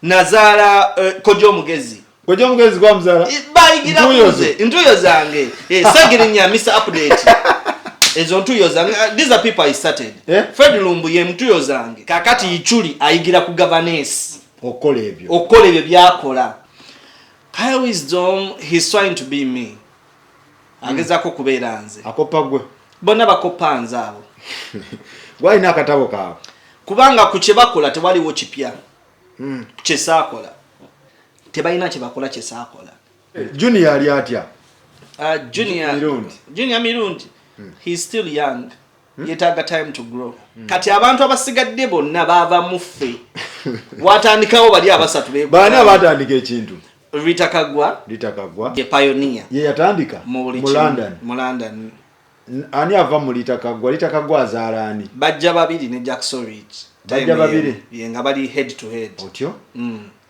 Nazala Kojja Omugezi. Kojja Omugezi kwa mzala. Bayigira kuze. Ntuyo zange. Sagirinya Mr. Update. Ezo ntuyo zange. These are people I started. Fred Lumbuye ntuyo zange. Kakati ichuli ayigira ku governance. Okole ebyo. Okole ebyo byakola. Kaye wisdom, he's trying to be me. Agezako kubeera nze. Akopa gwe. Bonna bakopa nze abo. Gwalina akatabo kawe. Kubanga ku kye bakola tewaliwo kipya. Kye saakola. Tebalina kye bakola kye saakola. Junior ali atya? Junior Mirundi. He's still young. Yetaaga time to grow. Kati abantu abasigadde bonna baava mu ffe. Watandikawo bali abasatu be. Baani abatandika ekintu? Rita Kagwa. Ye pioneer. Ye yatandika mu London. Ani ava mu Rita Kagwa? Rita Kagwa azaala ani? Bajja babiri ne Jackson Ridge. Bajja babiri. Ye nga bali head to head. Otyo?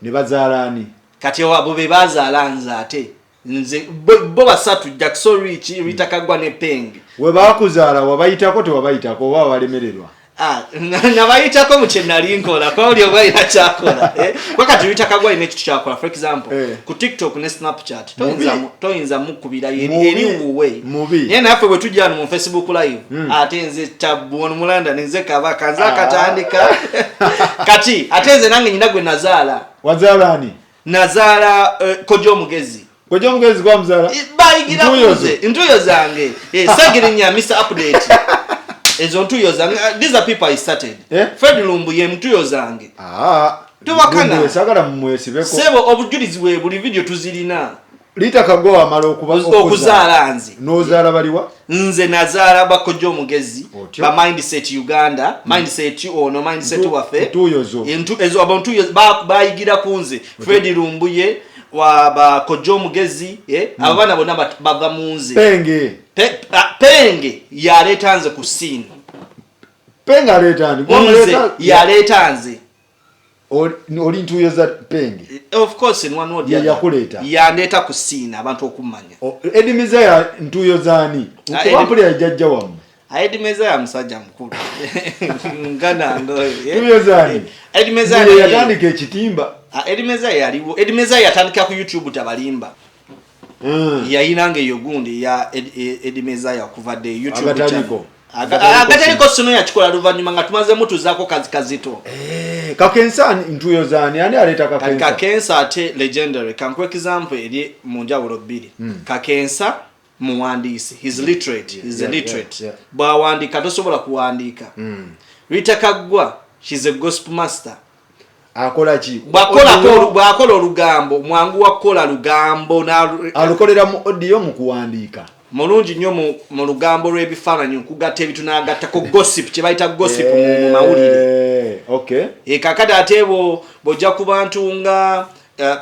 Ne bazaala ani? Kati abo be bazaala nze ate. Nze bo basatu Jackson Ridge, Rita Kagwa ne Penge. We bakuzaala wabayitako tewabayitako oba walemererwa? Nabayitako mu kye nali nkola kwa oli oba ina kyakola. Wakati Rita Kagwa ine kitu kyakola. For example, ku TikTok ne Snapchat toyinza mukubira eri wuwe. Naye naffe bwe tujja mu Facebook live ate nze tabu ono mulanda nze kabaka nze akatandika. Kati ate nze nange nyina gwe nazaala. Wazaala ani? Nazaala Kojja Omugezi. Kojja Omugezi kwa mzala. Bayigira kuze. Ntuyo zange. Sagirinya Mr. Update. Ezo ntuyo zange. These are people I started. Fred Lumbuye ntuyo zange. Tubakana. Sagala mumwesibeko. Sebo obujulizi we buli video tuzirina. Rita Kagwa amalo okuzaala nze. Nozaala baliwa? Nze nazaala ba Kojja Omugezi. Ba Mindset Uganda. Mindset ono Mindset waffe. Ntuyozo. Ezo abantu bayigira kunze. Fred Lumbuye wa ba Kojja Omugezi abana bonna bava munze. Penge yaleta nze ku scene. Penge aleta ndi yaleta nze. Oli ntuyoza Penge. Of course in one word yakuleta. Yandeta ku scene abantu okumanya. Edimiza ya ntuyoza ani? Kubampuli ya jajja wamu. Edimiza ya msajja mkulu. Ngana ndo. Ntuyoza ani? Edimiza yatandika ekitimba. Edimiza yaliwo. Edimiza yatandika ku YouTube tabalimba. Yayinanga eyo gundi ya Edimiza yakuvadde YouTube channel. Agataliko sono yakikola luvanyuma nga tumaze mutuzaako kazito. Kakensa ntuyoza ani aleta Kakensa? Kakensa ate legendary. Kankwe example eri mu njawulo bbiri. Kakensa muwandiisi. He's literate. He's illiterate. Bw'awandiika tosobola kuwandiika. Rita Kagwa, she's a gospel master. Akola ki? Bwakola olugambo, mwangu wakola lugambo alukolera mu audio mu kuwandiika. Mulungi nnyo mu lugambo lw'ebifaananyi okugatta ebitu n'agattako gossip kye bayita gossip mu mawulire. Okay. Kakati ate bw'ojja ku bantu nga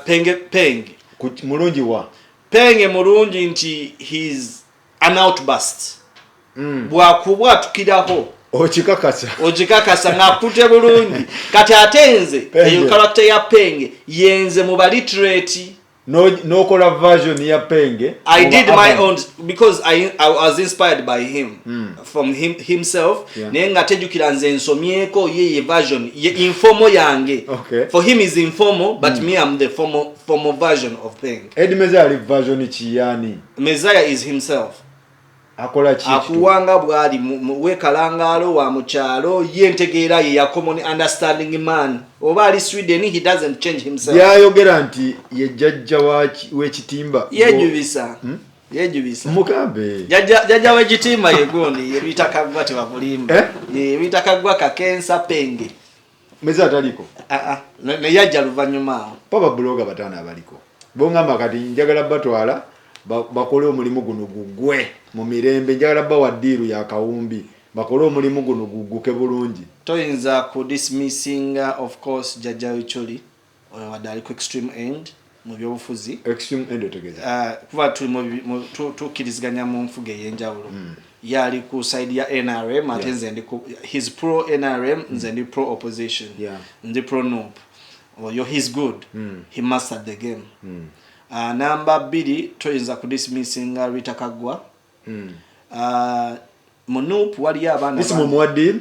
Penge. Mulungi wa? Penge mulungi nti he's an outburst. Bw'akubwa atukiraho. Ochikakasa ngakute bulungi. Kati atenze eyo character ya Penge yenze mu literate. No kola version ya Penge. I did my own because I was inspired by him from himself. Nenga tejukira nze nsomyeko ye version ye informal yange. For him is informal but me I'm the formal version of Penge. Eddie Messiah version chi yani? Messiah is himself. Akola chi akuwanga bwali wekalangalo wa mukyalo yentegeera ye ya common understanding man oba ali Sweden he doesn't change himself. Yayogera nti ye jajja w'ekitimba yejubisa mukambe jajja w'ekitimba ye gondi ye Rita Kagwa tebakulimba ye Rita Kagwa Kakensa Penge meza ataliko ne yajja luvanyuma papa bloga batana abaliko bongamba kati njagala batwala bakole omulimu guno gugwe mu mirembe njagala bawa ddiiru ya kawumbi bakole omulimu guno guguke bulungi. Toyinza ku dismissing of course jajja wecholi wadali ku extreme end mu byobufuzi. Extreme end otegeza kuba tukiriziganya mu nfuge yenjawulo yali ku side ya NRM atenze ndi his pro NRM nze ndi pro opposition ndi pro NUP. Well, he's good. He mastered the game. Number 2 toyinza ku dismissing Rita Kagwa. Munup wali abana. This Muadil?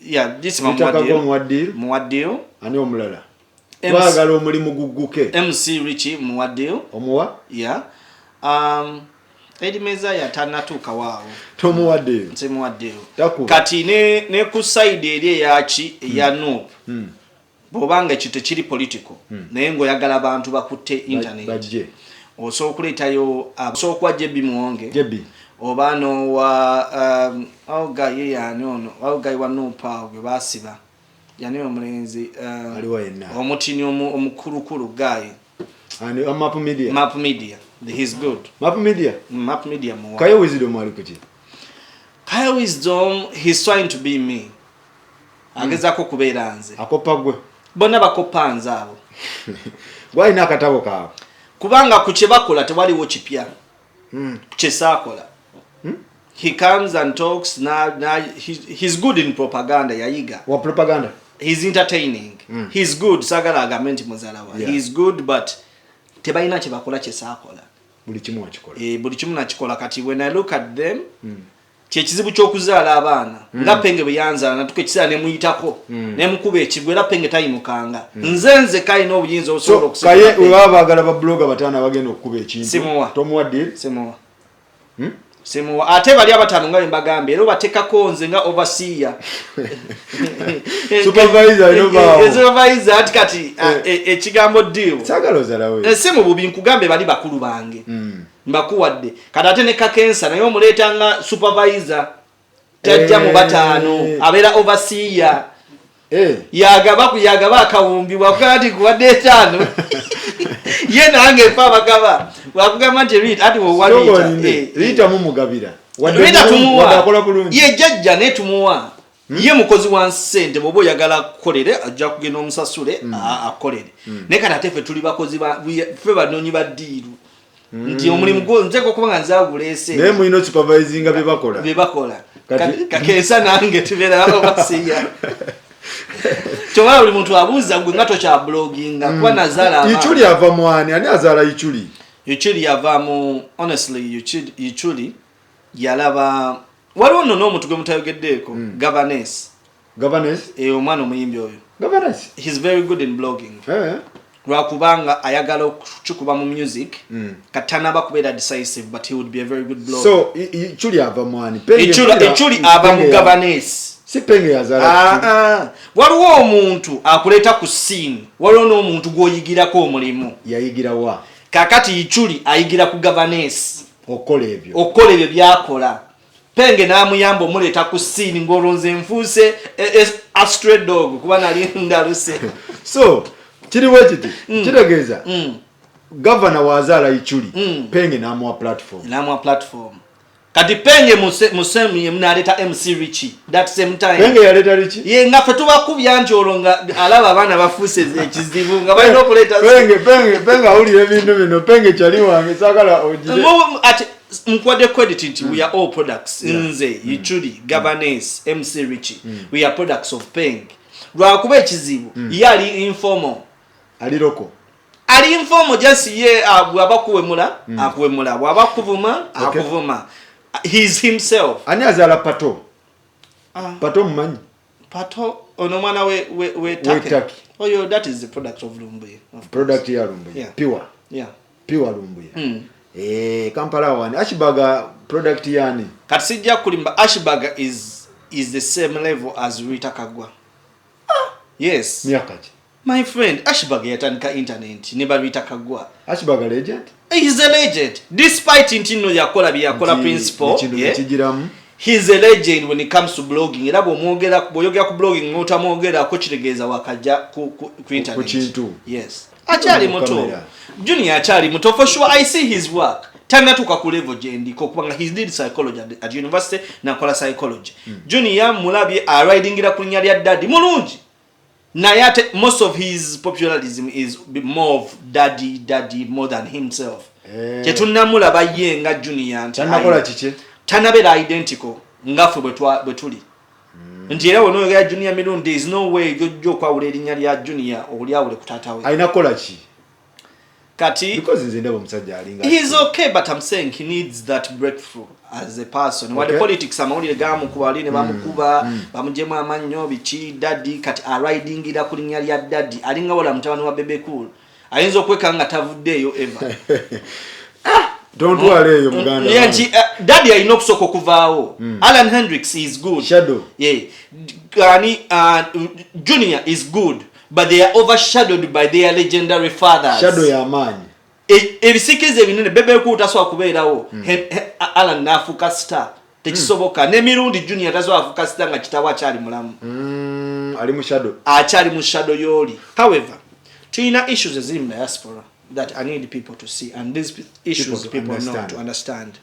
Yeah, this Muadil. Muadil. Ani omulala? twagala omulimu gugguke. MC Richie muwaddeyo omuwa yeah Eddie Meza yatanatuuka waawo tomuwaddeyo simuwaddeyo kati ne ku side eri yachi ya Noop bobanga ekite kiri political naye ng'oyagala abantu bakutte internet osobola okuleetayo osobola Jebi Muwonge oba no wa Gaye yani ono Gaye wa Noop gwe basiba yani omulenzi aliwa yenna omutini omukulukulu Gaye and Map Media he's good. Map Media more. Kaye Wisdom ali kuti. Kaye Wisdom, he's trying to be me. Agezako kubeera nze. Akopa gwe. Bonna bakopa nze abo. Why na katabo ka? Kubanga ku kye bakola tewaliwo kipya. Kye saakola. He comes and talks he's good in propaganda yayiga. What propaganda? He's entertaining. He's good sagala agamenti muzalawa. He's good but tebalina kye bakola kye saakola. Buli kimu akikola. Buli kimu nakikola kati when I look at them kye kizibu ky'okuzaala abaana nga penge bwe yanzaala natuke kisaala ne muyitako ne mukuba ekigwe era penge tayimukanga nze Kaye n'obuyinza osobola okusiba Kaye we baagala ba blogger bataana bagenda okukuba ekintu tomuwadde simuwa ate bali abataano nga bembagambye era obateekako nze nga overseer supervisor ati kati ekigambo deal sagala ozalawe si mu bubi nkugambe bali bakulu bange mbakuwadde kati ate ne kakensa naye omuleetanga supervisor tajja mu bataano abeera overseer yagaba akawumbi wakati kuwadde etaano ye nange mpa bagaba wakugamba nti Rita ati Rita mumugabira Rita tumuwa ye jjajja ne tumuwa ye mukozi wa ssente bwoba oyagala kukolere ajja kugenda omusasule akolere naye kati ate ffe tuli bakozi ffe banoonyi ba ddiiru nti omulimu gwo nzeko kubanga nzaaguleese naye mulina supervisinga bye bakola kakensa nange tubeera obasiya Chowa buli muntu abuuza gwe nga tokya bloginga kuba nazaala Ichuli ava mwani ani azaala Ichuli yava mu honestly Ichuli yalaba waliwo nno n'omuntu gwe mutayogeddeeko governess omwana omuyimbi oyo he's very good in blogging lwakubanga ayagala okukikuba mu music katanaba kubeera decisive but he would be a very good blogger so Ichuli ava mwani Ichuli ava mu governess si penge yazala waliwo omuntu akuleeta ku scene waliwo n'omuntu gw'oyigirako omulimu yayigira wa kakati Ichuli ayigira ku governance okola ebyo byakola penge n'amuyamba omuleeta ku scene ng'olonze nfuuse a stray dog kuba nali ndaluse so kiriwo kiti kitegeeza governor wazaala Ichuli penge n'amuwa platform kati penge musemi mnaleta MC Richie that same time penge yaleta Richie ye nga fe tubakubya njolo nga alaba abana bafuse ekizibu nga balina okuleta penge awulira ebintu bino penge kyali wange sagala ojire ati mkwade credit nti we are all products nze Ichuli governance MC Richie we are products of penge lwakuba ekizibu yali informal ali informal just ye abakuwemula akuwemula bwabakuvuma akuvuma he's himself ani azala pato mmanyi pato ono mwana we taki oyo that is the product of Lumbuye product ya Lumbuye pure Lumbuye Kampala wani Ashbaga product yani kati sijja kulimba Ashbaga is the same level as Rita Kagwa yes miakaji my friend Ashbaga yatandika internet ne Rita Kagwa Ashbaga legend he's a legend despite intino yakola byakola principle he's a legend when it comes to blogging era boyogera ku blogging ngotamwogera ko kiregeeza wakaja ku internet yes achali moto Junior achali moto for sure I see his work tanatuka ku level jendi ko kubanga he did psychology at university na kola psychology Junior mulabye ridingira ku nya lya daddy mulungi na yate most of his popularism is more of daddy more than himself chetunamulaba yenga Junior tanakola chiche tanabera identical ngafu bwetuli nti era wono ya Junior Mirundi there is no way jojjo kwa ule linya lya Junior oli awule kutatawe aina kola chi Kati because nze ndaba omusajja alinga he's okay, but I'm saying he needs that breakthrough as a person. What the politics amawulire gamukuba aline bamukuba bamujemu amannyo biki daddy kati riding ira kulinya lya daddy alinga wala mutawani wa bebe cool ayinza okweka nga tavuddeyo ever. Don't worry yo muganda. Yeah, daddy ayina okusooka okuvaawo. Alan Hendricks is good. Shadow. Yeah. Junior is good, but they are overshadowed by their legendary fathers. Shadow ya manyi. Ebisikirize binene bebe ku taswa kubeerawo. Alan nafuka star. Tekisoboka. Ne Mirundi Junior taswa afuka star nga kitawa kyali mulamu. Ali mu shadow. Achali mu shadow yoli. However, tuyina issues eziri mu diaspora that I need people to see, and these issues people know to understand.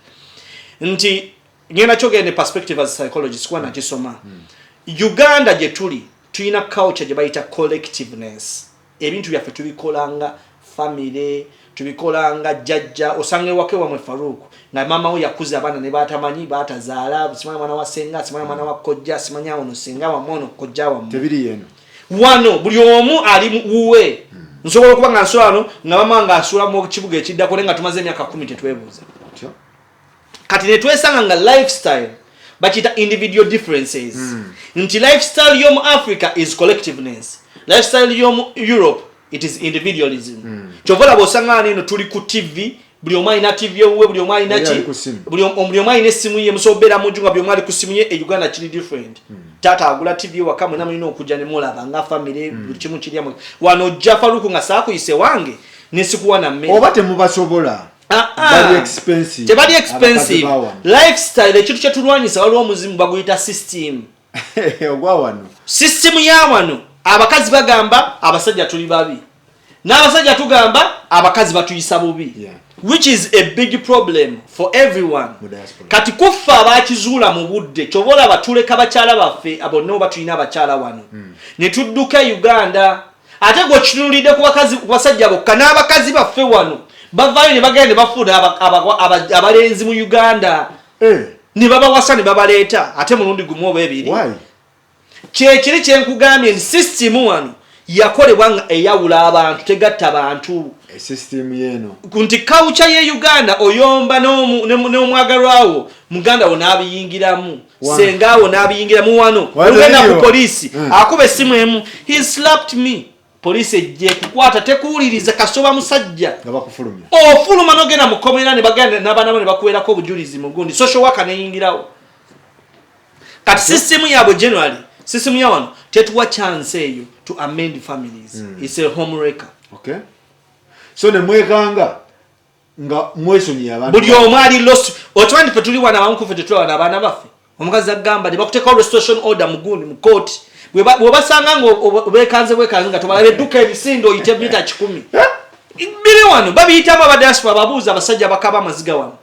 Nti ngena chogene perspective as a psychologist kwa nakisoma. Uganda je tuyina culture je bayita collectiveness. Ebintu byaffe tubikolanga family, tubikolanga jajja osange wake wa Faruku na mama we yakuza abana ne batamanyi batazaala simanya mwana wa Senga simanya mwana wa Kojja simanya ono Senga wa mono Kojja wa tebiri yeno wano buli omu ali uwe nsobola okuba nga nswano nga mama nga asula mu kibuga ekiddako nga tumaze emyaka 10 tetwebuuza kati ne twesanga nga lifestyle bakita individual differences nti lifestyle y'omu Africa is collectiveness, lifestyle y'omu Europe it is individualism. Chovola bosanga neno tuli ku TV buli omu alina TV uwe buli omu alina ki buli omu alina essimu ye musobera mu junga buli omu ali ku simu ye. Uganda kiri different. Tata agula TV wakamwe namwe no okujja ne mulaba nga family buli kimu kiri amwe wano Jafaruku nga saakuyise wange nesikuwa na mmere oba temubasobola bali expensive tebali expensive lifestyle ekintu kyetulwanyisa waliwo omuzimu baguyita system ogwa wano system ya wano abakazi bagamba abasajja tuli babi n'abasajja tugamba abakazi batuyisa bubi which is a big problem for everyone. Kati kufa abakizuula mu budde kyobola batuleka bakyala baffe abonno batuyina abakyala wano ne tudduka Uganda ate gwe kinulidde ku bakazi basajja bokka n'abakazi baffe wano bavaayo ne bagenda ne bafuna abalenzi mu Uganda ne babawasa ne babaleeta ate mulundi gumu oba ebiri. Kyekiri kyenkugambye system wano yakolebwa nga eyawula abantu tegatta abantu system yeno kunti culture ye Uganda oyomba n'omwagalwawo muganda wo n'abiyingiramu senga wo n'abiyingiramu wano olugenda ku polisi akuba essimu emu he slapped me polisi ejje kukwata tekuwuliriza kasoba musajja ngabakufulumya ofuluma n'ogenda mu komera ne bagenda n'abaana ne bakuwerako obujulizi mu gundi social worker n'eyingirawo kati system yabwe generally system ya wano tetuwa chance eyo to amend families. It's a home wrecker. Okay. So ne mwekanga nga mwesonyi abantu buli omu ali lost otwandi fe tuli wana banku fe tetulwa na bana baffe omukazi agamba ne bakuteka restoration order mugundi mu court bwe basanga ngo obekanze nga tobalabe duka ebisindo oyite mita 10 bili wano babiyitamu abadiaspora babuuza abasajja bakaba amaziga wano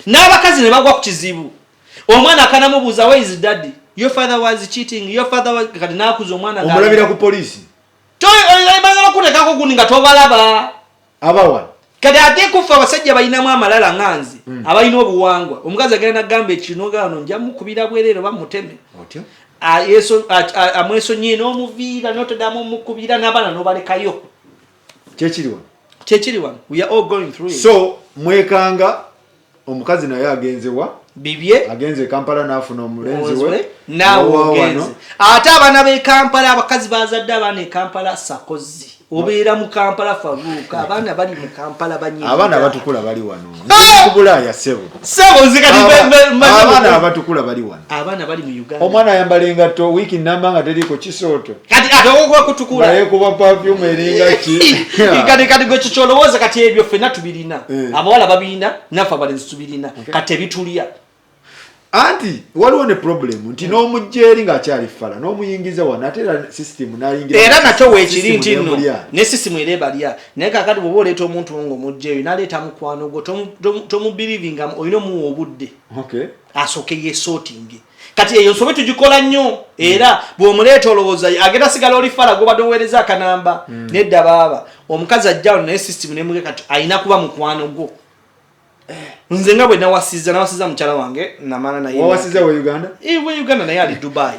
n'abakazi ne bagwa ku kizibu omwana akanamubuuza where is daddy. Your father was cheating. Your father was kati nakuza omwana nga omulabira ku police banga bakutekako gundi nga tobalaba abawa kati ate kufa abasajja balinamu amalala nganzi abalina obuwangwa omukazi agenda gamba ekinoga wano nja mukubira bwerero bamuteme otyo amwesonyiye n'omuviira n'otoddamu mukubira n'abaana n'obalekayo kyekiri wano we are all going through it. So mwekanga omukazi naye agenzewa bibye agenze Kampala nafuna omulenzi we nawo ogenze ate abaana b'e Kampala abakazi bazadde abaana e Kampala sakozi obeera mu Kampala Faruka abaana bali mu Kampala banyingi abaana batukula bali wano kubulaya sebo zikati abaana abatukula bali wano abaana bali mu Uganda omwana ayambalenga to wiki namba nga teriko kisooto kati atokwa kutukula naye kuba perfume eringa ki kati gwe kikyolowooza kati ebyo ffenna tubirina abawala babirina naffe abalenzi tubirina kati ebitulya anti waliwo ne problem nti n'omujjeeri ng'akyali fala n'omuyingiza wano ate era system n'ayingira era nakyo weekiri nti nno ne system era ebalya naye kakati bw'oba oleeta omuntu ng'omujjeeri n'aleeta mukwano gwo tomubirivinga olina omuwa obudde asooke yeesootinge kati eyo nsobe tugikola nnyo era bw'omuleeta olowooza agenda sigala oli fala gobadde oweereza akanamba nedda baaba omukazi ajja wano naye system nemuge kati alina kuba mukwano gwo nze nga bwe nawasiza mukyala wange namana naye wawasiza we Uganda we Uganda naye ali Dubai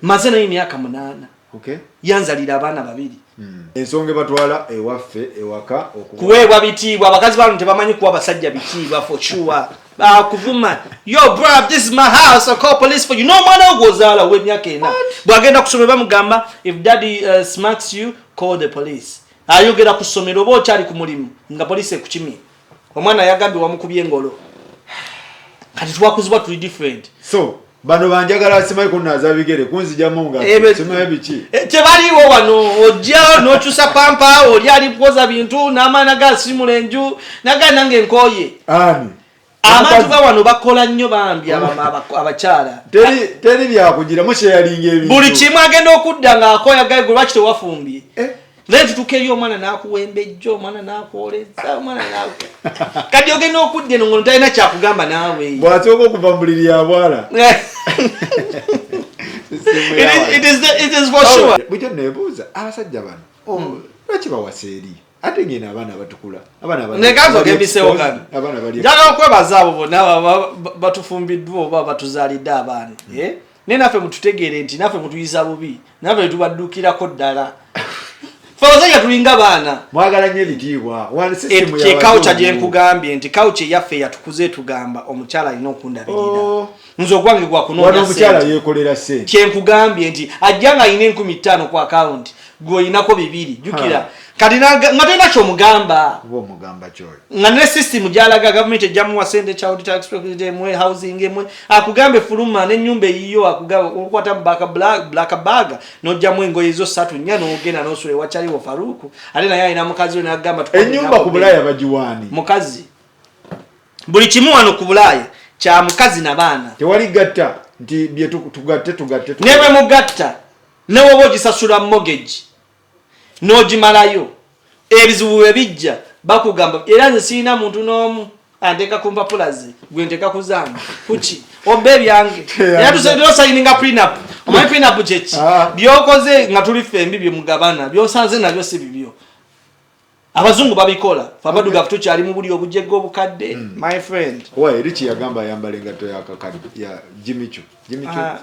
maze naye emyaka 8 yanzalira abaana babiri ensonga batwala ewaffe ewaka kuweebwa bitiibwa abakazi bano tebamanyi kuwa basajja bitiibwa for sure kuvuma yo bruv this is my house I call police for you no mwana ogwozaala w'emyaka ena bwagenda kusomera bamugamba if daddy smacks you call the police ayogera ku ssomero oba okyali ku mulimu nga police ekukimye omwana yagambye wamukubye engolo kati twakuzibwa tuli different so bano banjagala simayi kunaza bigere kunzijamu nga simayi biki tebaliwo wano ojja n'okyusa pampa oli ali kukoza bintu n'amaana ga simulenju naga nange nkooye ani abantu ba wano bakola nnyo bambi abakyala teri byakugira musheyalinga ebintu buli kimu agenda okudda ng'akoya gaigwe lwaki tewafumbye leero tutuuka eri omwana n'akuwembejja omwana n'akwoleza omwana kati ogenda okudda eno ngono talina kyakugamba naawe bw'asooka okuva mu buliri ya bwala it is for sure bujja neebuuza abasajja bano lwaki bawasa eri ate ngeno abaana abatukula njagala okwebaza abo bonna batufumbiddwa oba batuzaalidde abaana naye naffe mututegeere nti naffe mutuyiza bubi naffe tetubaddukirako ddala Fawazanya tulinga bana. Mwagala nnyo ebitiibwa. Kawucha gye nkugambye nti kawucha yaffe yatukuze tugamba omukyala alina okundabirira. Nze ogwange gwa kunoonya sente. Omukyala yeekolera sente. Kye nkugambye nti ajja nga alina 15,000 ku account. Gwe olinako 2. Jukira. Kati nga tolina ky'omugamba. Oba omugamba kyoyo. Nga ne system gyalaga government ejjamuwa sente child tax emwe housing emwe akugambe fuluma n'ennyumba eyiyo akugamba okukwata black bag n'ojjamu engoye zo 3 nnya n'ogenda n'osula ewachaliwo Faruku ate naye alina mukazi we n'agamba ennyumba ku Bulaaya bagiwaani mukazi buli kimu wano ku Bulaaya kya mukazi na baana tewali gatta nti bye tugatte newe mugatta newe oba ogisasula mortgage n'ogimalayo ebizibu bwe bijja bakugamba era nze sirina muntu n'omu andeka ku mpapula ze gwe nteka kuzanga kuki obbe byange era tuseddeyo sayininga prenup omanyi prenup kyeki byokoze nga tuli fembi bye mugabana byosanze nabyo si bibyo abazungu babikola fabadugafu tukyali mu buli obujjeggo obukadde my friend Richie yagamba ayambala engatto ya kakadi ya Jimichu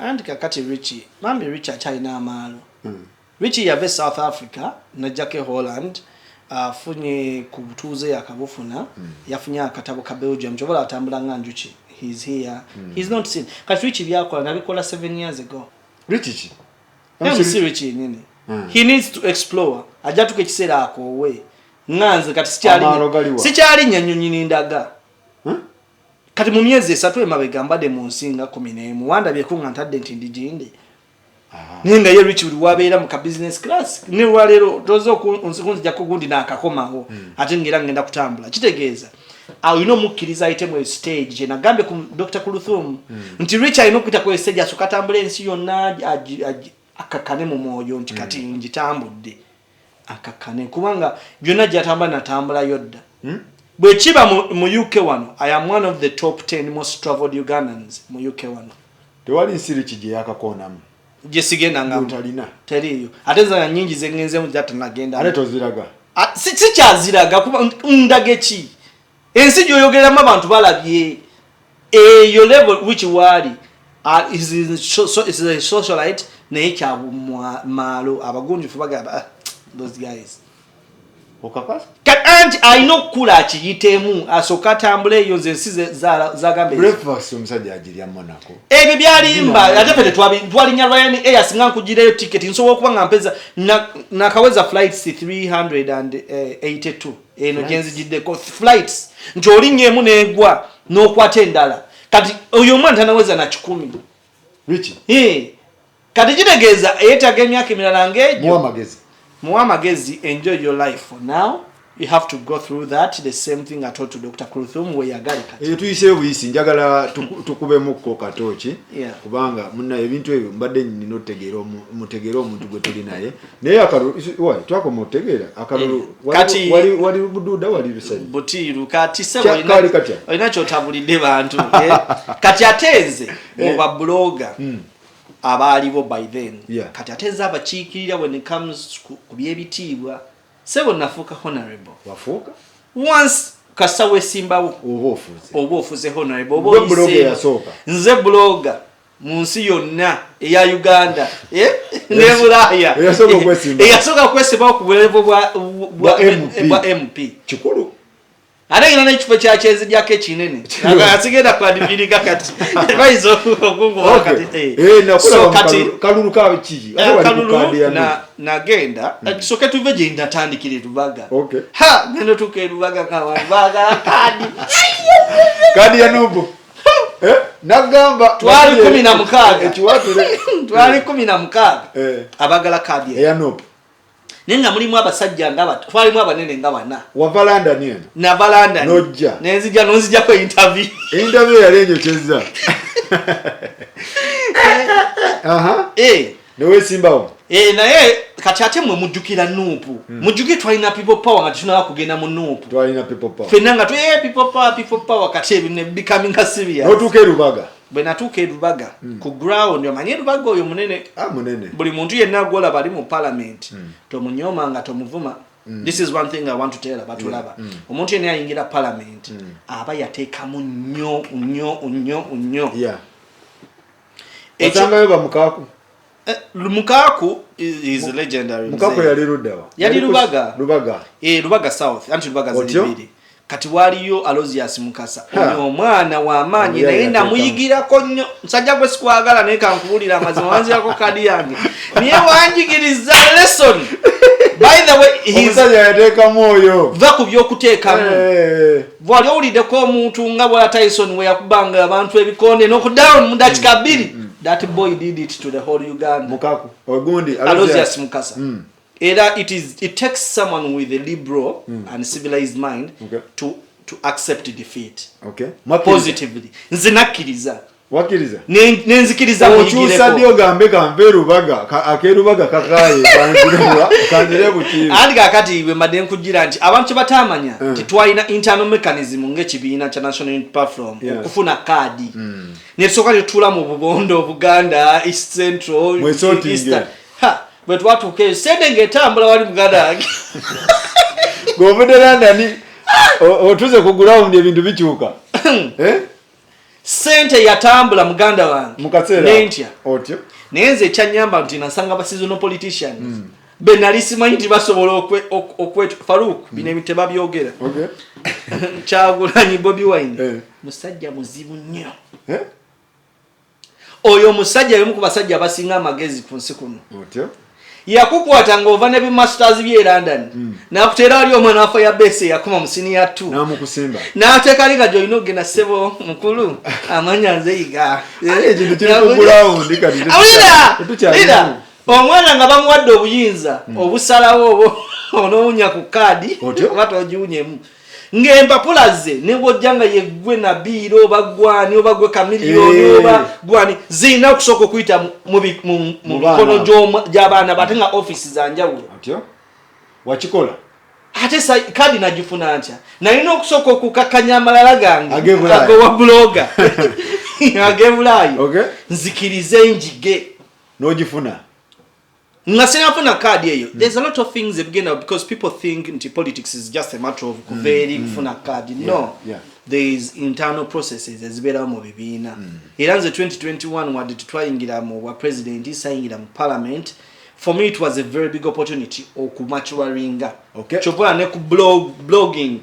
anti kakati Richie mambi Richie akyalina amaalo Richie yave South Africa najjake Holland afunye ku butuuze yakabufuna yafunye akatabo ka Belgium chobola atambula nga njuki he's here he's not seen kati Richie byakola nabikola 7 years ago Richie Richie nini he needs to explore ajja tuke kiseera akowe nganze kati sikyali nyanyonyi nindaga kati mu myezi 3 emabega mbadde mu nsinga 11 wanda bye kunga ntadde nti ndijinde ninga ye Richie uli wabeera mu ka business class ne walero tozo kunzija kugundi nakakomaho ate ngira ngenda kutambula kitegeeza alino mukkiriza item stage je nagambe ku Dr. Kuluthum nti Richie alino kuita ku stage asukatambula ensi yonna akakane mu mwoyo nti kati njitambudde akakane kubanga byonna gyatambula natambula yodda bwe kiba mu UK wano I am one of the top 10 most traveled Ugandans mu UK wano tewali nsiri kije yakakonamu jesigenda nga mutalina teriyo ateza nyingi zengenze mu data nagenda ale toziraga si kyaziraga kuba ndageki ensi yoyogeramu abantu balabye your level which wali is a socialite naye kya malo abagunjufu bagaba those guys okakasa anti alina okukula akiyitemu asooka atambula eyo nze ensi zagambe breakfast omusajja agirya Monaco ebyo byalimba ate ffe twalinya Ryanair singa nkugireyo ticket nsobola okuba nga mpeza nakaweza flights 382 eno gyenzigiddeko flights nti olinyeemu negwa n'okwata endala kati oyo omwana tanaweza na 10 Richie kati kitegeeza eyeetaga emyaka emirala ng'egyo muwa amagezi enjoy your life for now you have to go through that the same thing I told to Dr. Kuluthum we yagalika tuyise buyisi njagala tukubemukko katoki kubanga munna ebintu ebyo mbadde nino mutegeera omuntu gwe tuli naye akalu twakoma otegeera akalu wali bududa wali rusali butiru kati sebo olina kyotabulidde bantu kati ateze mu babloga abalibo by then kati ateza abakiikirira when it comes ku byebitiibwa sebo nafuka honorable wafuka once kasawe simbawo oba ofuze honorable oba blogger yasoka nze blogger munsi yonna eya Uganda ne Bulaya eyasoka kwesiba ku bulevo bwa MP kikulu ate ngina n'ekifo kyakyezigyako ekinene asigenda kwadibirika kati baizo okungu wakati so kati kalulu kawe kiki nagenda soke tuve gye ndatandikire Lubaga ngendo tuke Lubaga kawanbaga kadi ya nubu nagamba twali 16 ekiwatule twali 16 abagala kadi ya nubu nenga mulimu abasajja ngaba twalimu abanene ngabana wavalanda nene na valanda nojja nonzija ko interview yalenyo cheza newe simbawo naye kati mwe mujjukira nupu mujjuki twalina people power nga tunaba kugenda mu nupu twalina people power fenanga people power kati ebine becoming serious notuke Lubaga bwe natuuka Lubaga ku ground omanye Lubaga oyo munene munene buli muntu yenna agola bali mu parliament tomunyoma nga tomuvuma this is one thing I want to tell abatulaba omuntu yenna ayingira parliament aba yateekamu nnyo ekyo bamukaku Mukaku is legendary. Mukaku yali Ludawa. Yali Lubaga. Lubaga South. Anti Lubaga zibiri. Kati waliyo Alozias Mukasa. Onyo omwana wa manyi naye namuyigira ko nnyo. Nsajja gwe sikwagala naye kankubulira amazima wanzira ko kadi yange. Niye wanjigiriza lesson. By the way, he's yateka moyo. Vaku byokuteekamu. Wali olide ko omuntu nga bwa Tyson we yakubanga abantu ebikonde n'okudown mu dakika 2. That boy did it to the whole Uganda. Mukaku ogundi Alozias Mukasa. Either it takes someone with a liberal and civilized mind to accept defeat. Positively. Nzinakiriza. Wakiriza. Nenzikiriza muyigireko. Ochusadio gambe kambe Lubaga akerubaga kakaye kanjire butiri. Andi kakati iwe maden kugira nti abantu batamanya titwaina internal mechanism ng'ekibiina cha National Unity Platform okufuna kadi. Nesoka litula mu Bubondo Buganda East Central Eastern. But watu ke sende ngetambula wali Buganda. Govuderanda ni otuze ku ground ebintu bichuka. Sente yatambula muganda wange mukasera nentya otyo nenze kyanyamba nti nasanga basizono politicians benalisi manyi basobola okwetu Faruk bine biteba byogera Kyagulanyi Bobi Wine musajja muzibu nnyo oyo musajja yemu ku basajja basinga amagezi ku nsi kuno otyo yakukwata ngova ne masters bye London nakutera ali omwana afa ya base yakoma musini ya 2 namukusimba natekalika joino gena sebo mukulu amanya nzeyiga ekintu kiri ku ground kati ida omwana nga bamuwadde obuyinza obusalawo onowunya ku kadi batojunyemu ng'empapulaze ne bwojjanga yeggwe na biro bagwani obagwe kamiliyoni oba gwani zina okusooka okuyita mu mikono gy'abaana batenga office za njawulo atyo wakikola ate kadi nagifuna ntya nalina okusooka okukakanya amalala gange agowa bloga agebulayo nzikirize njige n'ogifuna Nasinafuna card eyo. There's a lot of things that begin because people think politics is just a matter of very funa card. No. There is internal processes as better mu bibina. Era nze 2021 wadi tutwayingira mu president isayingira mu parliament. For me it was a very big opportunity okumaturinga. Chopola ne ku blogging.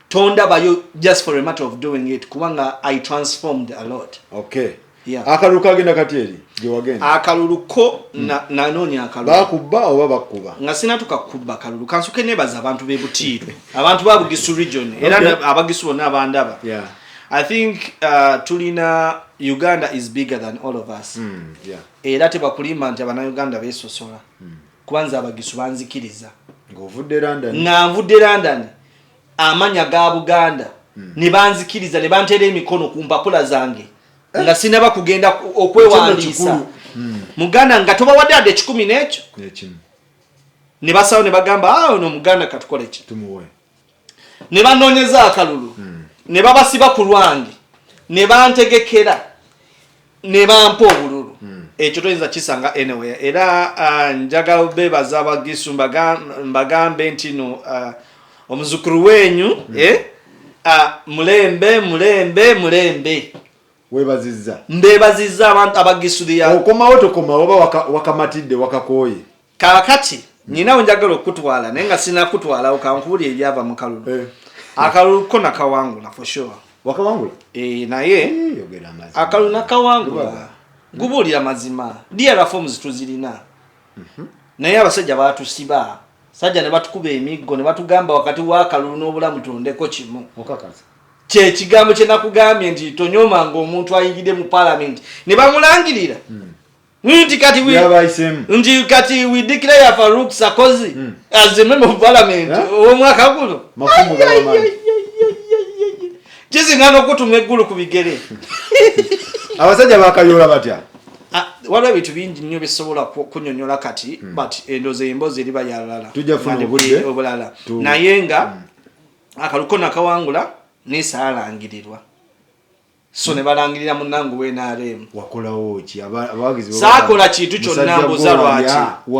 Tonda bayo just for a matter of doing it kubanga I transformed a lot. Akalulu kagenda katieri gyewagenda akalulu ko nanonya akalulu bakuba oba bakuba nga sina tukakuba akalulu kansuke nebaza abantu bebutiirwe abantu babugisu region era abagisu bonna abandaba I think tulina Uganda is bigger than all of us era tebakulimba nti abana Uganda besosola kubanza abagisu banzikiriza ng'ovudde London amanya ga Buganda ne banzikiriza ne bantera emikono ku mpapula zange nga sinaba kugenda okwewandiisa Muganda nga tobawadde ade 10 n'ekyo ne basawo ne bagamba ono Muganda katukole ki tumuwe ne banoonyeza akalulu ne babasiba ku lwange ne bantegekera ne bampa obululu ekyo toyinza kisanga anywhere era njagala bebaza abagisu mbagambe nti no omuzukuru wenyu mulembe Webazizza. Mbebazizza abantu abagisudya. Okomawo tokoma oba wakamatidde wakakoye. Kakati nyina njagala okutwala naye nga sina kutwala okankubuli ebyava mu kalulu. Akalulu ko nakawangula for sure. Wakawangula? Naye yogera amazima. akalulu nakawangula. Gubulira mazima. Dia forms tuzirina. Naye abasajja batusiba. Sajja ne batukuba emiggo ne batugamba wakati wa akalulu n'obulamu tondeko kimu. Okakaza. Kye kigambo kye nakugambye nti tonyomanga omuntu ayingidde mu parliament ne bamulangirira. Nti kati we declare Farouk Sarkozy as the member of parliament omwaka guno. Mafumu g'abamanyi. Kizingana okutuma eggulu ku bigere. Abasajja bakayola batya? Waliwo ebintu bingi nnyo bisobola kunyonyola kati but endoze embozi eri bayalala. Tujja funa obudde obulala. Naye nga akaluko nakawangula n'esaalangirirwa. So ne balangirira munnangu w'NRM. Wakolawo ki abawagizi saakola kintu kyonna mbuza lwaki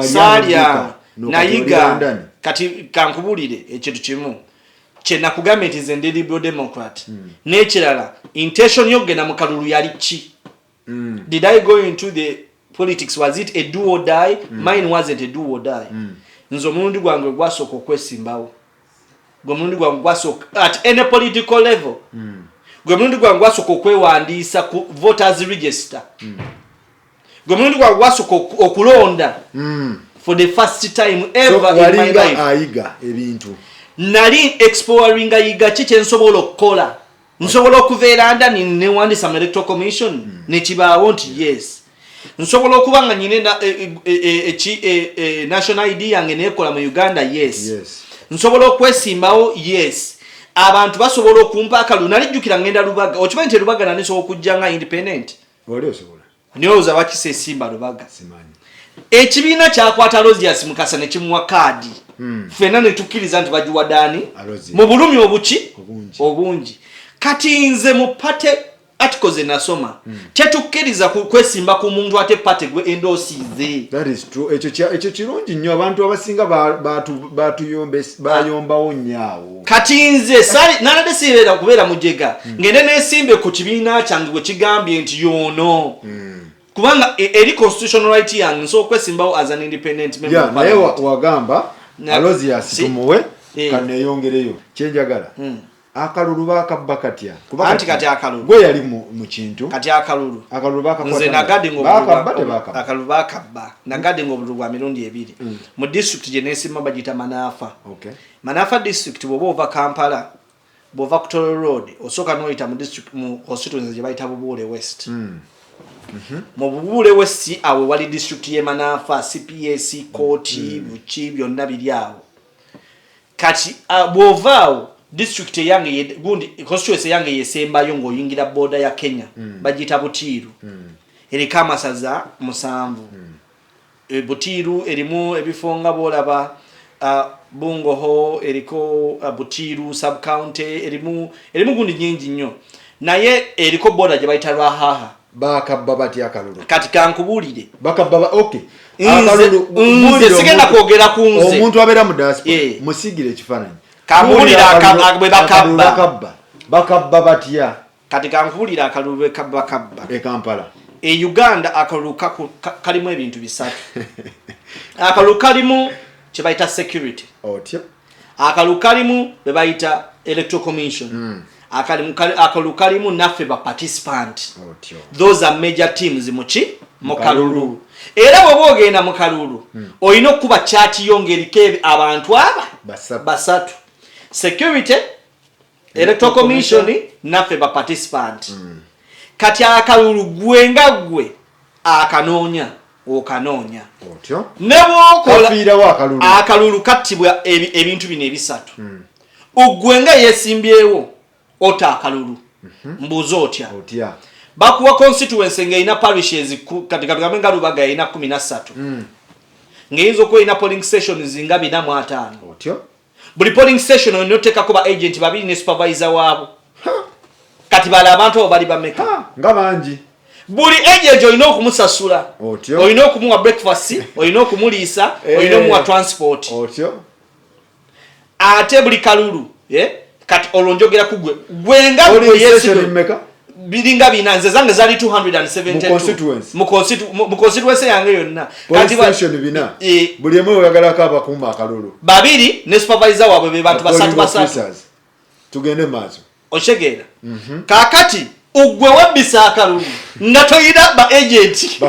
saalya nayiga kati kankubulire ekintu kimu kye nakugambye nti nze ndi Liberal Democrat n'ekirala intention y'okugenda mu kalulu yali ki? Did I go into the politics? Was it a do or die? Mine wasn't a do or die. Nze omulundi gwange gwasooka okwesimbawo. Gwe omulundi gwange gwasooka at any political level. Gwe mulundi gwange gwasooka okwewandiisa ku voters register. Gwe mulundi gwange gwasooka okulonda for the first time ever in my life. Ayiga ebintu. Nali exploring ayiga ki kye nsobola okukola. Nsobola okuveera ndani newandiisa mu electoral commission nekibaawo nti yes. Nsobola okuba nga nyine national ID yange neekola mu Uganda yes. Nsobola okwesimbawo yes. Abantu basobola okumpa akalulu nalijjukira ngenda Lubaga. Okimanyi nti Lubaga nani sobola okujja nga independent? Oli osobola. Nyoza bakise esimba Lubaga. Simanyi. Ekibiina kyakwata Rosias Mukasa ne kimuwa kaadi. Ffenna ne tukkiriza nti bagiwa Dani mu bulumi obungi. Kati nze mu pate articles enasoma tetukkiriza kwesimba ku muntu ate pate gwe endosize. That is true. Ekyo kirungi nnyo abantu abasinga bayombawo nnyawo. Kati nze nalade sibeera kubeera mujega ngende nesimbe ku kibiina kyange gwe kigambye nti yono. Kubanga eri constitutional right yange nso kwesimbawo as an independent member. Naye wagamba Rosias tumuwe kaneyongereyo kyenjagala. Akalulu bakabba katya anti kati akalulu gwe yali mu kintu kati akalulu bakakwata nze nagadi bakabba akalulu bakabba nagadi ng'obululu bwa mirundi ebiri mu district gye neesimba bagita Manafa. Manafa district bw'oba ova Kampala bw'ova ku Toro Road osooka n'oyita mu district mu constituency gye bayita Bubuule West. Mu Bubuule West awo wali district ye Manafa CPS Koti Buki byonna biri awo kati bw'ovaawo district yange gundi constituency yange yesembayo ng'oyingira border ya Kenya bagita Butiru eriko amasaza 7 Butiru erimu ebifonga bolaba Bungoho eriko Butiru sub county erimu gundi nyingi nnyo naye eriko border gye bayita Lwahaha bakabba bati akalulu kati kankubulire bakabba okay akalulu nze sigenda kwogera ku nze omuntu abeera mu diaspora musigire ekifaananyi kamulira bakabba batya kati kankubulira akalulu kabba Kampala Uganda akalulu kalimu ebintu bisatu. Akalulu kalimu kye bayita security. Akalulu kalimu be bayita electoral commission. Akalulu kalimu naffe ba participant. Those are major teams mu kalulu. Era bw'oba ogenda mu kalulu olina okuba kyati yongerike abantu aba basatu. Security, electoral commission, naffe ba participant. Kati akalulu gwenga gwe akanoonya okanoonya. Nebwokola akalulu kattibwa ebintu bino ebisatu. Ugwenga yesimbyewo ota akalulu. Mbuzo otya. Bakuwa constituency ng'erina parishes kati nga Lubaga erina 13. Ng'eyinza okuba erina polling stations nga 405. Buli polling station onoteekako ba agent babiri ne supervisor waabo. Kati bala abantu abo bali bameka nga bangi. Buli agent olina okumusasula, olina okumuwa breakfast, olina okumuliisa, olina okumuwa transport. Ate buli kalulu kati olonjogera kugwe gwenga biringa binanze zange zali 272 mu constituency yange yonna kati station bina buli emu oyagala ka bakumba akalulu babiri ne supervisor wabwe be bantu basatu tugende maazo oshegera kakati ugwe webisa akalulu nga toyina ba agent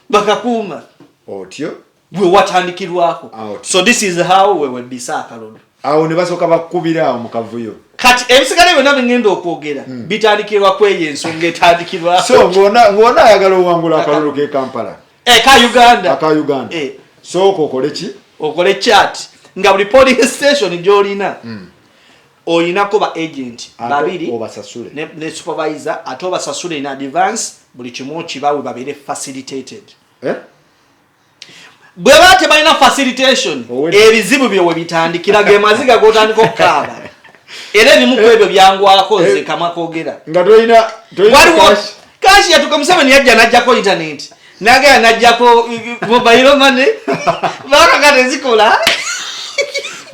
bakakuma otyo gwe watandikirwako so this is how we webisa akalulu awo ne basoka bakubira mu kavuyo kati ebisigale byonna bingenda okwogera bitandikirwa kweye ensonga etandikirwa so ngona ayagala owangula akalulu ke Kampala ka Uganda so okole chat nga buli polling station gyolina oyinako ba agent babiri obasasule ne supervisor ate obasasule in advance buli kimu kibawe babere facilitated bwe bate balina facilitation ebizibu byo bitandikira ge maziga gotandika okukaba era ebimu ku ebyo byangwako nze kama kogera nga toyina kashi yatukamusabeni yajja najjako internet nagaya najjako mobile money bakagate zikola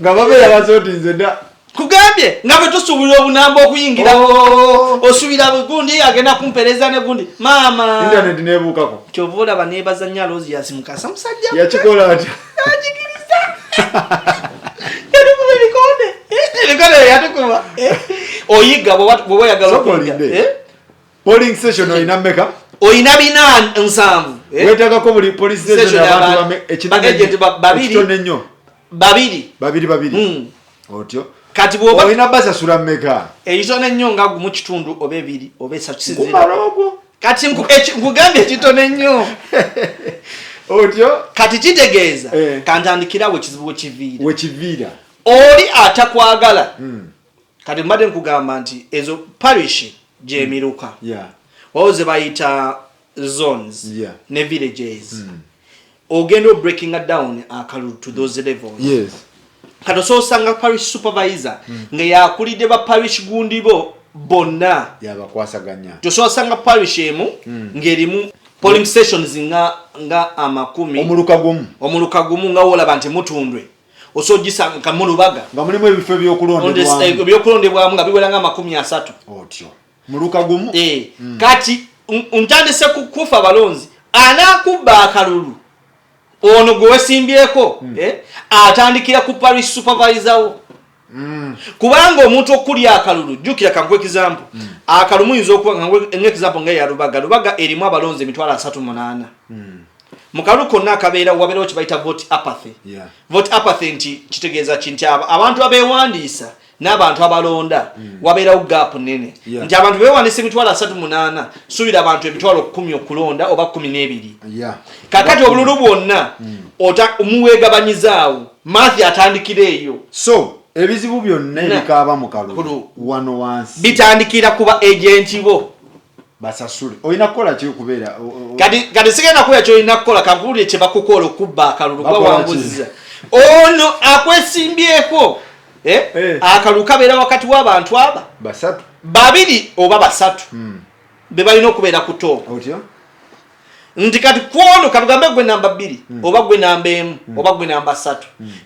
nga babeera bazotinze dda kugambye nga bwe tusuubira obunamba okuyingirawo osubira gundi agenda kumpereza ne gundi mama internet nebuukako kyovola banebaza nya lozi yasimukasa musajja yakikola ati ajigiriza Rekode yatukuba oyiga bwo yagala okuyiga polling station oyina meka oyina bina nsanvu wetaka ko buli police station abantu babiri otyo kati bwo oyina basa sura meka eyitone nnyo nga mu kitundu obe biri obe sakisizira kati nkugambye ekitone nnyo otyo kati kitegeeza kantandikirawo kizibu wekivira oli atakwagala kati mbadde nkugamba nti ezo parish gyemiruka wawoze bayita zones ne villages ogenda breaking down akalulu to those levels kati ososanga parish supervisor nga yakulidde ba parish gundi bo bonna yabakwasaganya tososanga parish emu ngerimu polling stations nga amakumi omuluka gumu nga wolaba nti mutundwe osojisanga mu Lubaga nga mulimu ebifo ebyokulondebwamu nga biwera nga 30 otyo muluka gumu kati ntandise kufa balonzi anakubba akalulu ono gwe wesimbyeko atandikira ku parish supervisor wo kubanga omuntu okulya akalulu jukira kankwe example akalumu yinza okuba example nga ya Lubaga erimu abalonzi 38 mukalu konna akabeera wabeerawo kibayita vote apathy vote apathy nti kitegeeza kinti abantu abeewandiisa n'abantu abalonda wabeerawo gap nene nti abantu beewandiisa 38 suubira abantu 10 okulonda oba 12 kakati obululu bwonna muweegabanyizaawo maathi atandikira eyo so ebizibu byonna ebikaaba mu kalulu wano wansi bitandikira kuba agenti bo basasule oyina kukola ki okubeera kati sigenda kuya kyolina kukola kampulire kye bakukola okubba akalulu gwawanguziza ono akwesimbyeko akalulu kabeera wakati w'abantu aba babiri oba basatu be balina okubeera ku toopu nti kati kwono katugambe gwe namba 2 oba gwe namba 1 oba gwe namba 3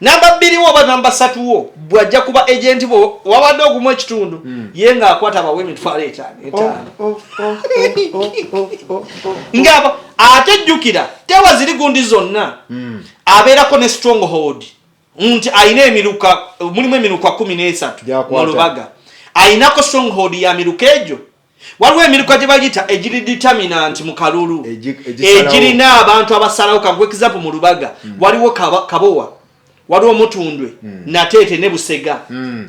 namba 2 wo oba namba 3 wo bwajja kuba agent bo wabadde ogumu ekitundu ye nga akwata bawe emitwalo 5 ngaba ate jjukira tewa ziri gundi zonna abeerako ne stronghold nti ayina emiruka mulimu emiruka 13 mu Lubaga ayinako stronghold ya miruka egyo waliwo emiruka gye bagita egiri determinant mu kalulu egirina abantu abasalawo kankwe example mu Lubaga waliwo Kabowa waliwo Mutundwe Nateete ne Busega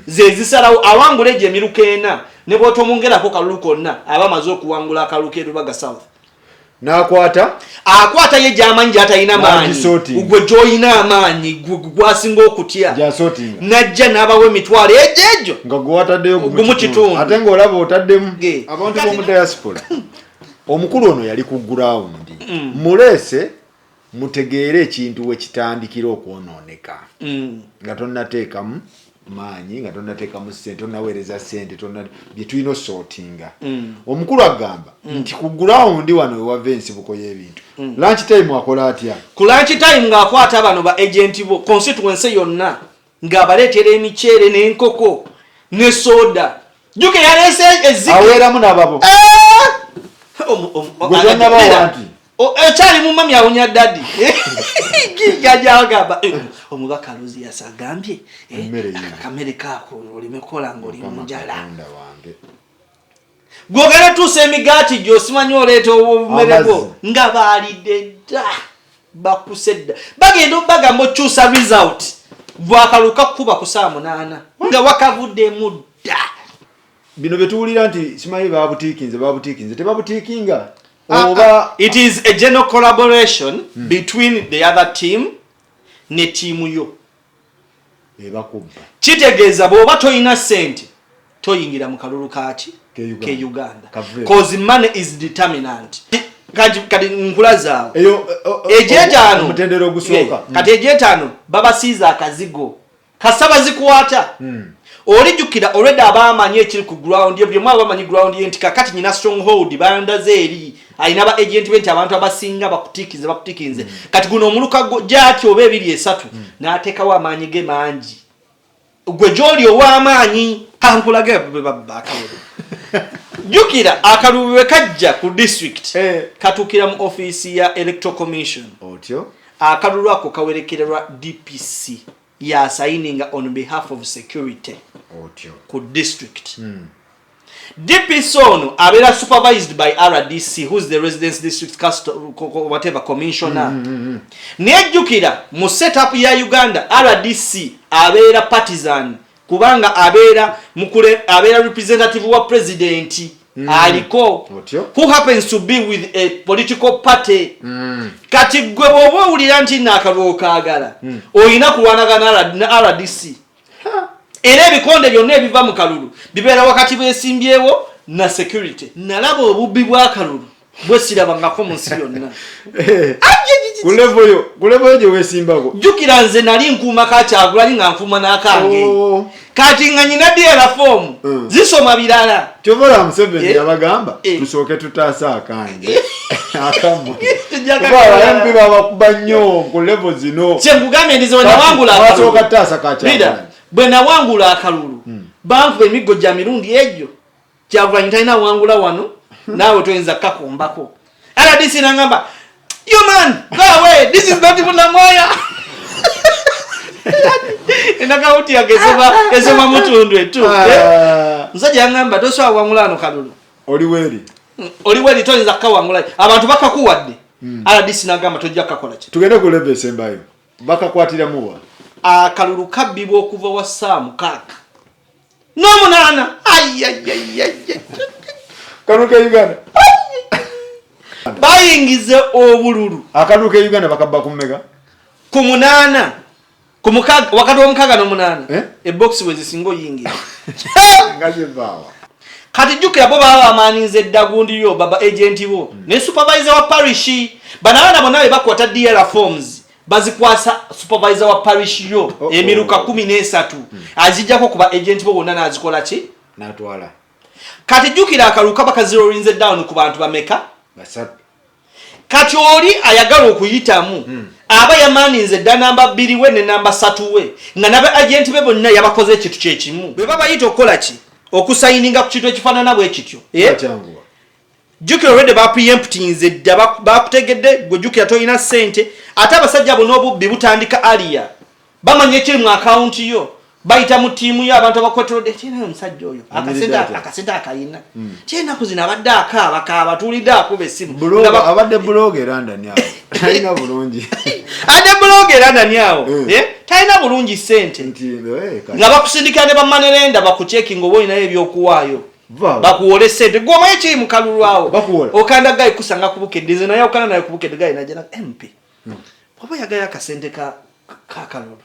ze zisalawo awangula egyo emiruka ena ne bw'otomongerako kalulu konna aba amaze okuwangula akalulu ke Lubaga South akwata ye gy'amanyi gy'atalina maanyi gwe gy'olina amaanyi gwasinga okutya najja n'abawo emitwalo egyo nga gwewataddeyo gumu kitundu ate ng'olaba otaddemu abantu b'omu diaspora omukulu ono yali ku gurawundi muleese mutegeere ekintu we kitandikira okwonooneka nga tonnateekamu maanyi nga tonnateekamu ssente tonnaweereza ssente bye tulina osortinga omukulu agamba nti ku gurawundi wano wewava ensibuko y'ebintu lunch time akola atya ku lunch time ng'akwata bano ba agenti bo constituency yonna ng'abaleetera emiceere n'enkoko ne soda Juke yalese eziki awera munababo gojana bawanti chali mu mami awunya daddy gigaja agamba omubaka Luzi yasagambye kamere kako olimekola ngoli munjala gwogera tuse emigati gyosimanyi oleeta obumerego nga baalidde dda bakusedda bagenda obagamba okyusa result bwakaluka kuba ku saa 8 nga wakavuddemu dda bino betuwulira nti simanyi babutiikinze tebabutiikinga oba it is a general collaboration between the other team ne tiimu yo ebakubba kitegeeza bw'oba toyina ssente toyingira mu kalulu kaki ke Uganda cause money is determinant kati nkulaza eyo ejetano mutendero ogusooka kati ejetano babasiiza akazigo kasaba zikwata olijukira already abamanye ekiri ku ground ye byo mwaba bamanyi ground ye ntika kati nyina stronghold bandaze eri ayina ba agent benti abantu abasinga bakutikinze kati guno omuluka jati oba ebiri esatu n'ateeka wa amanyi ge mangi gwe joli ow'amaanyi kankulage babakawo jukira akaluwe kajja ku district katukira mu office ya electoral commission otyo akalulu ako kawerekererwa DPC ya signing on behalf of security otyo ku district DPC ono abera supervised by RDC who's the residence district whatever commissioner nejukira mu setup ya Uganda RDC abera partisan kubanga abera representative wa president aliko who happens to be with a political party kati gwe bwoba owulira nti nakalwo kaagala oyina kulwanagana na RDC era ebikonde byonna ebiva mu kalulu bibeera wakati bwesimbyewo na security nalaba obubbi bwa kalulu bwesirabangako mu nsi yonna kulevoyo gye weesimbako jukira nze nali nkuuma Kyagulanyi nga nkuuma n'akange kati nga nyina dyera fomu zisoma birala kyovola Museveni yabagamba tusooke tutaasa akange akamwe MP babakuba nnyo ku levo zino kyenkugambye ndize bwe nawangula basooka tutaasa Kyagulanyi bwe nawangula akalulu bankuba emiggo gya mirundi egyo Kyagulanyi talina wangula wano naawe toyinza kakombako RDC nangamba you man go away this is not even Namoya inakauti yagesema mutundu etu nzaje yangamba toswa wangulano kalulu oliweri toyinza kawangula abantu bakakuwadde RDC nangamba tojja kakola ki tugende ku level sembayo bakakwatira muwa akalulu kabbibwa okuva wa Sam kaka n'omunaana kanuke Uganda bayingize obululu akanuke Uganda bakabba kumega ku 8 ku mukaga wakati omukaga n'omunaana ebox wezisingo yingira ngaje bawa kati jukira bo baba amaninze eddagundi yo baba agent bo ne supervisor wa parish banana bonawe bakwata DL forms bazikwasa supervisor wa parish yo emiruka 13 azijjako kuba agent bo bonna nazikola ki natwala kati jukira akaluka baka zero rinze down ku bantu bameka basatu kati oli ayagala okuyitamu aba yamaninze dda namba 2 we ne namba 3 we nga nabe agent be bonna yabakoze ekitu kyekimu bwe baba yita okukola ki okusayininga ku kintu ekifaanana bwe kityo jukira already ba preemptinze dda bakutegedde gwe jukira toyina ssente ate abasajja bo n'obubbi butandika aliya bamanye ekiri mu akawunti yo bayita mu tiimu yo abantu abakwetolodde tiina omusajja oyo akasente akayina tiina kuzina abadde akaaba tulidde akuba essimu abadde blogger London yawo talina bulungi adde blogger London yawo talina bulungi ssente nga bakusindika ne bamanerenda bakucekinga oba olinayo ebyokuwaayo bakuwole ssente gwomayo kiri mu kalulu awo okanda gayi kusanga kubukedde naye okanda naye kubukedde gayi najana MP oba yagayo akasente kakalulu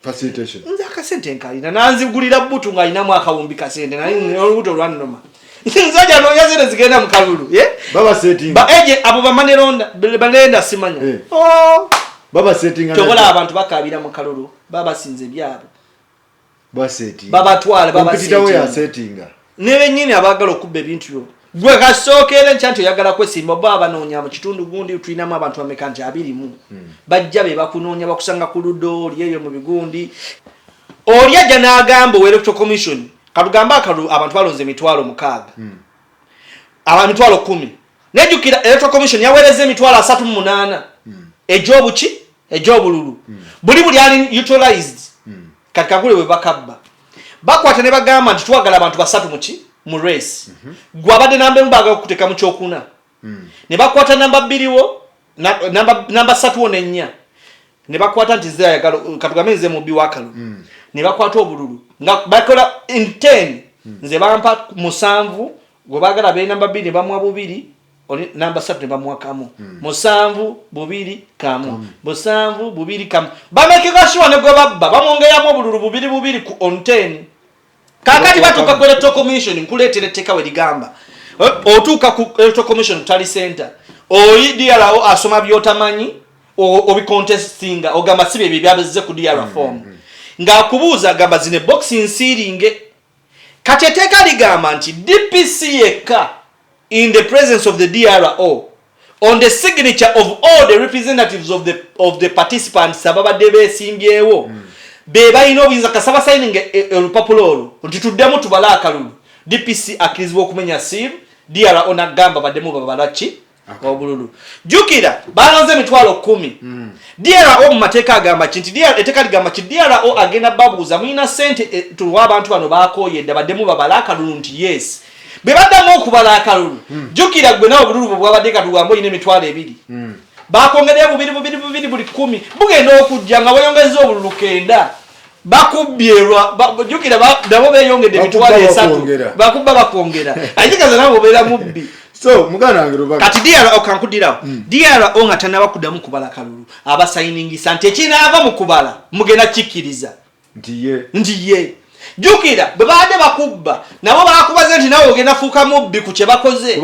facilitation nza akasente nkalina nanzigulira butu nga alinamu akawumbi kasente naye olubuto lwannoma nzaja no yazene zigenda mu kalulu baba setting abo balenda simanya baba setting tobola abantu bakabira mu kalulu baba sinze byabo setting baba twala baba setting nebe nyine abagala okubba ebintu byo gwe kasookere ncyanti oyagala kwesimba oba abanoonya mu kitundu gundi tulinamu abantu bameka nti 20 bajja be bakunoonya bakusanga ku luddo oli eyo mu bigundi oli ajja n'agamba electoral commission katugamba akalu abantu balonze emitwalo 6 emitwalo 10 nejukira electoral commission yawereze emitwalo 38 ejobululu buli ali utilized kakagule we bakabba bakwata ne bagamba nti twagala abantu 3 mu race gwabade namba mbaga okuteka mu kyokuna ne bakwata namba 2 wo namba 3 wo nenya ne bakwata nti zaya katugamenze mu biwakalu ne bakwata obululu nga bakola in 10 nze bampa 7 gwe bagala be namba 2 ne bamwa 2 oli namba 3 ne bamwa kamu 7 2 kamu 7 2 kamu bamekeka shwa ne gwe babba bamwongeya mu obululu 2 ku on 10 kakati batuka ku electoral commission nkuletere teka we ligamba otuka ku electoral commission tali center oyidiala asoma byotamanyi obi contestinga ogamba sibe byabaze ku DR form nga kubuza gamba zine boxing sealing kateteka ligamba nti DPC yeka in the presence of the DRO on the signature of all the representatives of the participants sababa debe simbyewo beba inobinza kasaba signing olupapulolo ntituddemu tubala akalulu DPC akizibwa okumenya sim DRO nagamba bademu babalachi obululu jukira balonze emitwalo 10 DRO mu mateeka agamba kinti eteka ligamba ki DRO agenda babuuza mwina sente tuwa abantu bano bakoyedde baddemu babala akalulu nti yes bebaddamu okubala akalulu jukira gwe nawo obululu bwabadde katugambo ine emitwalo 2 bakongerera bubiri buli 10 bugenda okujja nga bayongeza obululu 9 bakubyerwa jukira nabo beyongedde emitwalo 3 bakubba bakongera ajikaza nabo bera mubbi so mugana wange Lubaga kati DRO kankudirawo DRO nga tanaba kuddamu kubala kalulu aba signing sante kinaava mu kubala mugenda kikiriza ndiye jukira bebade bakubba nabo bakubaze nti nawo ogenda fuka mubbi ku kye bakoze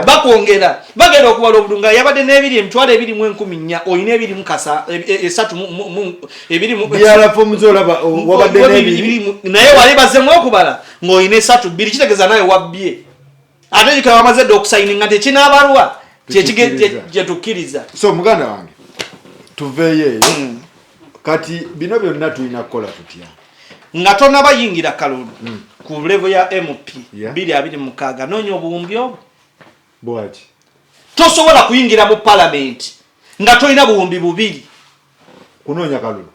bakongera bagenda okubala obulunga yabade n'ebiri emitwalo 2.10 oyine 2 mukasa 3 DRO form zolaba wabade n'ebiri naye wali bazemu okubala ngoyine 3 2 kitegeza naye wabbye ate jikaba bamaze okusigning ate kinabalwa kye tukiriza so muganda wange tuveye kati bino byonna tulina kukola tutya nga tonna bayingira kalulu ku level ya MP 226 nonyo obuwumbi obwo bwaki tosobola kuyingira mu parliament nga tolina buwumbi 2 kunonya kalulu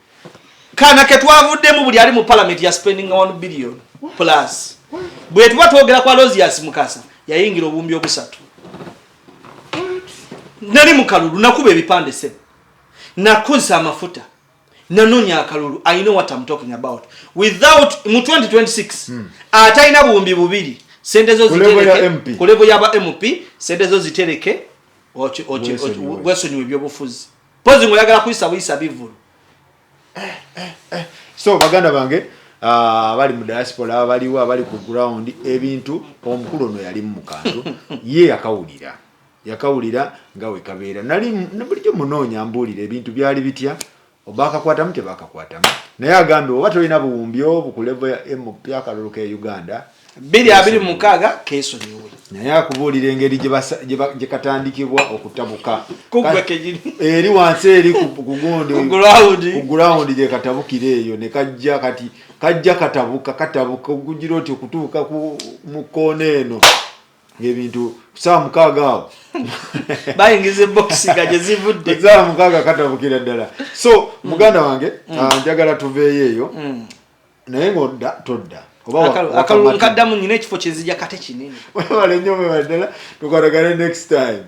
kana ke twavuddemu buli ali mu parliament ya spending 1 billion plus bwe tuba twogera kwa Rosias Mukasa yayingira obuwumbi 3 nali mu kalulu nakuba ebipande 7 nakuza amafuta nanonya akalulu I know what I'm talking about without mu 2026 ataina buwumbi 2 sendezo zitereke ku level ya MP sendezo zitereke wesonyi ebyobufuzi pozi ngoyagala kuyisa bivulu so baganda bange bali mu diaspora abaliwo abali ku ground ebintu omukulu no yali mu kantu ye yakawulira ngawe kabeera nali bulijjo munonya mbulira ebintu byali bitya obakakwatamu tebakakwatamu naye agambe oba tolina buwumbi obwo ku level ya MP akalulu ke Uganda 226 keso niwe naye akubuulira engeri gye katandikibwa okutabuka eri wansi eri ku ground gye katabukira eyo ne kajja katabuka okugira oti okutuuka mu koona eno ng'ebintu saa 6 awo bayingize box gaje zivudde saa 6 katabukira ddala so muganda wange njagala tuveeyo eyo naye ng'odda todda akalulu nkaddamu nyina ekifo kyezija kate kinene wale nnyo mwe ddala tukolagane next time.